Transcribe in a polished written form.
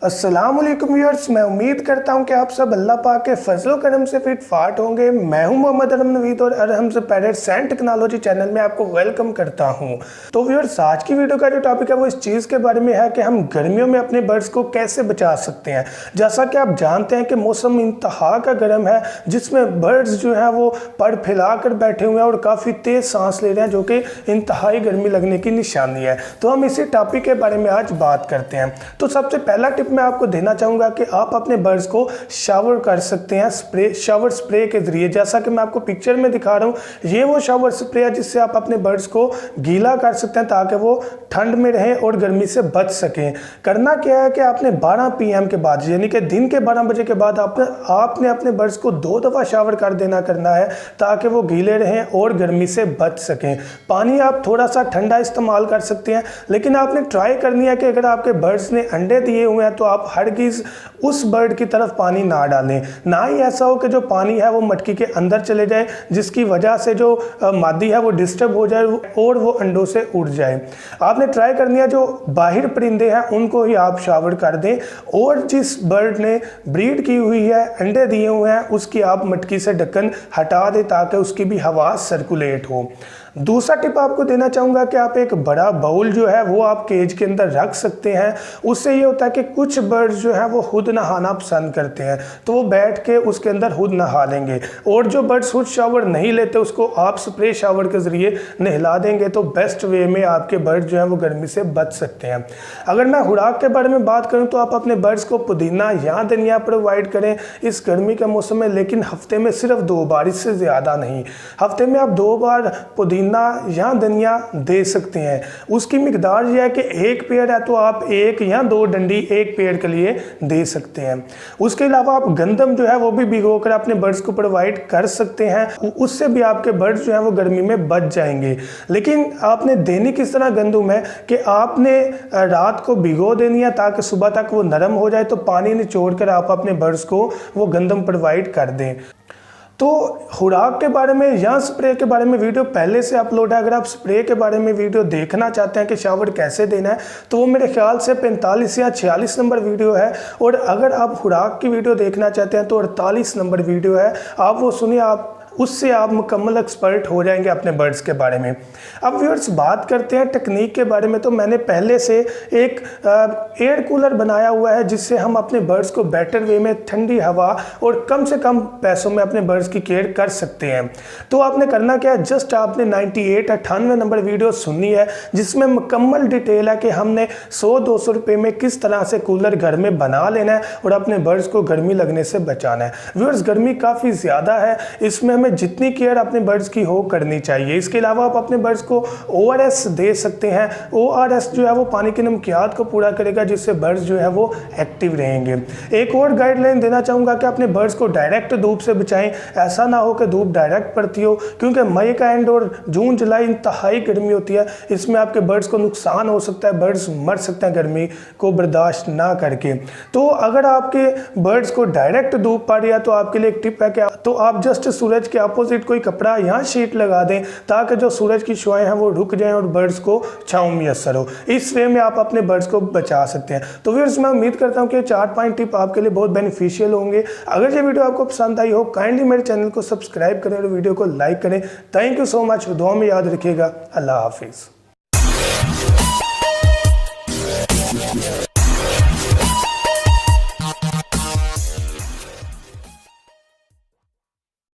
अस्सलामुअलैकुम व्यूअर्स, मैं उम्मीद करता हूं कि आप सब अल्लाह पाक के फजलो करम से फिट फाट होंगे। मैं हूं मोहम्मद अरहम नवीद और Arham parrots and technology channel में आपको वेलकम करता हूं। तो व्यूअर्स, आज की वीडियो का जो टॉपिक है वो इस चीज़ के बारे में है कि हम गर्मियों में अपने बर्ड्स को कैसे बचा सकते हैं। जैसा कि आप जानते हैं कि मौसम इंतहा का गर्म है, जिसमें बर्ड्स जो है वो पर फैला कर बैठे हुए हैं और काफ़ी तेज़ सांस ले रहे हैं, जो कि इंतहाई गर्मी लगने की निशानी है। तो हम इसी टॉपिक के बारे में आज बात करते हैं। तो सबसे पहला टिप मैं आपको देना चाहूँगा कि आप अपने बर्ड्स को शावर कर सकते हैं शावर स्प्रे के ज़रिए। जैसा कि मैं आपको पिक्चर में दिखा रहा हूँ, ये वो शावर स्प्रे है जिससे आप अपने बर्ड्स को गीला कर सकते हैं ताकि वो ठंड में रहें और गर्मी से बच सकें। करना क्या है कि आपने 12 PM के बाद, यानी कि दिन के 12 बजे के बाद आपने अपने बर्ड्स को 2 दफ़ा शावर कर देना करना है ताकि वो गीले रहें और गर्मी से बच सकें। पानी आप थोड़ा सा ठंडा इस्तेमाल कर सकते हैं, लेकिन आपने ट्राई करनी है कि अगर आपके बर्ड्स ने अंडे दिए हुए हैं तो आप हरगिज़ उस बर्ड की तरफ पानी ना डालें। ना ही ऐसा हो कि जो पानी है वो मटकी के अंदर चले जाए, जिसकी वजह से जो मादी है वो डिस्टर्ब हो जाए और वो अंडों से उड़ जाए। आपने ट्राई करनी है जो बाहर परिंदे हैं उनको ही आप शावर कर दें, और जिस बर्ड ने ब्रीड की हुई है, अंडे दिए हुए हैं, उसकी आप मटकी से ढक्कन हटा दें ताकि उसकी भी हवा सर्कुलेट हो। दूसरा टिप आपको देना चाहूँगा कि आप एक बड़ा बाउल जो है वो आप केज के अंदर रख सकते हैं। उससे ये होता है कि कुछ बर्ड्स जो हैं वो खुद नहाना पसंद करते हैं, तो वो बैठ के उसके अंदर खुद नहा लेंगे, और जो बर्ड्स खुद शावर नहीं लेते उसको आप स्प्रे शावर के ज़रिए नहला देंगे, तो बेस्ट वे में आपके बर्ड्स जो हैं वो गर्मी से बच सकते हैं। अगर मैं खुराक के बारे में बात करूँ तो आप अपने बर्ड्स को पुदीना या धनिया प्रोवाइड करें इस गर्मी के मौसम में, लेकिन हफ्ते में सिर्फ 2 बार, इससे ज़्यादा नहीं। हफ्ते में आप 2 बार पुदीना या धनिया दे सकते हैं। उसकी मिकदार यह है कि 1 पेड़ है तो आप 1 या 2 डंडी 1 पेड़ के लिए दे सकते हैं। उसके अलावा आप गंदम जो है वो भी भिगोकर अपने बर्ड्स को प्रोवाइड कर सकते हैं, उससे भी आपके बर्ड्स जो है वो गर्मी में बच जाएंगे। लेकिन आपने देनी किस तरह गंदम है कि आपने रात को भिगो देनी है ताकि सुबह तक वो नरम हो जाए, तो पानी निचोड़ कर आप अपने बर्ड्स को वो गंदम प्रोवाइड कर दें। तो खुराक के बारे में या स्प्रे के बारे में वीडियो पहले से अपलोड है। अगर आप स्प्रे के बारे में वीडियो देखना चाहते हैं कि शावर कैसे देना है, तो वो मेरे ख्याल से 45 या 46 नंबर वीडियो है, और अगर आप खुराक की वीडियो देखना चाहते हैं तो 48 नंबर वीडियो है। आप वो सुनिए, आप उससे आप मुकम्मल एक्सपर्ट हो जाएंगे अपने बर्ड्स के बारे में। अब व्यूअर्स, बात करते हैं टेक्निक के बारे में। तो मैंने पहले से एक एयर कूलर बनाया हुआ है जिससे हम अपने बर्ड्स को बेटर वे में ठंडी हवा और कम से कम पैसों में अपने बर्ड्स की केयर कर सकते हैं। तो आपने करना क्या है, जस्ट आपने 98 नंबर वीडियो सुननी है जिसमें मुकम्मल डिटेल है कि हमने 100-200 रुपये में किस तरह से कूलर घर में बना लेना है और अपने बर्ड्स को गर्मी लगने से बचाना है। व्यूअर्स, गर्मी काफ़ी ज़्यादा है, इसमें हमें जितनी केयर अपने बर्ड्स की हो करनी चाहिए। इसके अलावा आप अपने बर्ड्स को ORS दे सकते हैं। ORS जो है वो पानी की नमकियात को पूरा करेगा, जिससे बर्ड्स जो है वो एक्टिव रहेंगे। एक और गाइडलाइन देना चाहूँगा कि अपने बर्ड्स को डायरेक्ट धूप से बचाएं। ऐसा ना हो कि धूप डायरेक्ट पड़ती हो, क्योंकि मई का एंड और जून जुलाई इंतहाई गर्मी होती है। इसमें आपके बर्ड्स को नुकसान हो सकता है, बर्ड्स मर सकते हैं गर्मी को बर्दाश्त ना करके। तो अगर आपके बर्ड्स को डायरेक्ट धूप पड़ रही है तो आपके लिए एक टिप है कि तो आप जस्ट सूरज के अपोजिट कोई कपड़ा या शीट लगा दें ताकि जो सूरज की शुआएं हैं वो रुक जाएं और बर्ड्स को छांव मैसर हो। इस वे में आप अपने बर्ड्स को बचा सकते हैं। तो व्यूअर्स, मैं उम्मीद करता हूं कि 4-5 टिप आपके लिए बहुत बेनिफिशियल होंगे। अगर ये वीडियो आपको पसंद आई हो, काइंडली मेरे चैनल को सब्सक्राइब करें और वीडियो को लाइक करें। Thank you so much. दुआ में याद रखिएगा। अल्लाह हाफिज़।